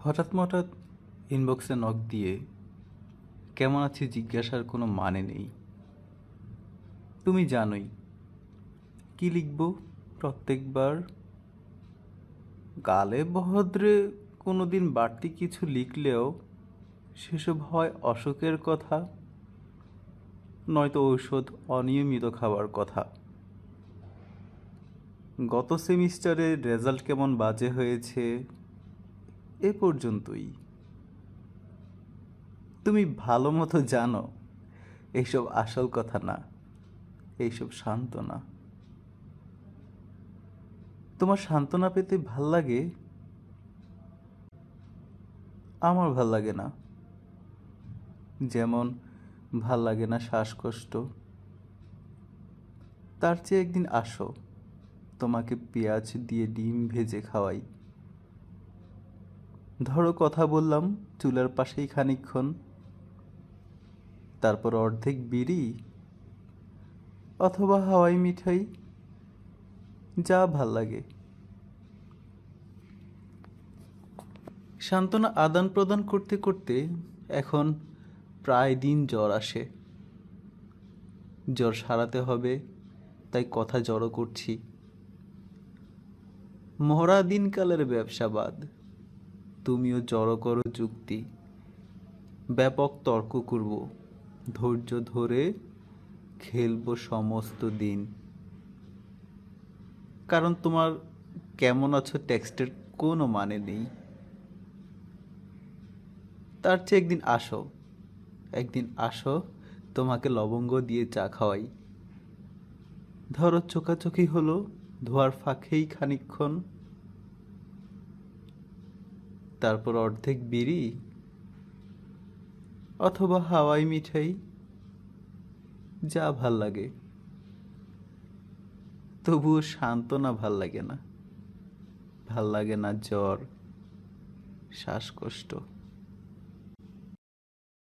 হঠাৎ ইনবক্সে নক দিয়ে কেমন আছি জিজ্ঞাসার কোনো মানে নেই। তুমি জানোই কি লিখব প্রত্যেকবার। গালে ভদ্রে কোনো দিন বাড়তি কিছু লিখলেও সেসব হয় অসুখের কথা, নয়তো ঔষধ অনিয়মিত খাওয়ার কথা। গত সেমিস্টারের রেজাল্ট কেমন বাজে হয়েছে এ পর্যন্তই। তুমি ভালো মতো জানো এইসব আসল কথা না, এইসব সান্ত্বনা। তোমার সান্ত্বনা পেতে ভাল লাগে, আমার ভাল লাগে না। যেমন ভাল লাগে না শ্বাসকষ্ট। তার চেয়ে একদিন আসো, তোমাকে পেঁয়াজ দিয়ে ডিম ভেজে খাওয়াই। ধরো কথা বললাম চুলার পাশেই খানিকক্ষণ, তারপর অর্ধেক বিড়ি অথবা হাওয়াই মিঠাই, যা ভাল লাগে। সান্ত্বনা আদান প্রদান করতে করতে এখন প্রায় দিন জ্বর আসে। জ্বর সারাতে হবে, তাই কথা জড়ো করছি। মহড়া দিনকালের ব্যবসাবাদ, তুমিও জড়ো করো যুক্তি। ব্যাপক তর্ক করব, ধৈর্য ধরে খেলবো সমস্ত দিন। কারণ তোমার কেমন আছো টেক্সটের কোনো মানে নেই। তার চেয়ে একদিন আসো, তোমাকে লবঙ্গ দিয়ে চা খাওয়াই। ধরো চোখাচোখি হলো ধোয়ার ফাঁকেই খানিকক্ষণ, তারপর অর্ধেক বিড়ি অথবা হাওয়াই মিঠাই, যা ভাল লাগে। তবুও সান্ত্বনা ভাল লাগে না, ভাল লাগে না জ্বর, শ্বাসকষ্ট।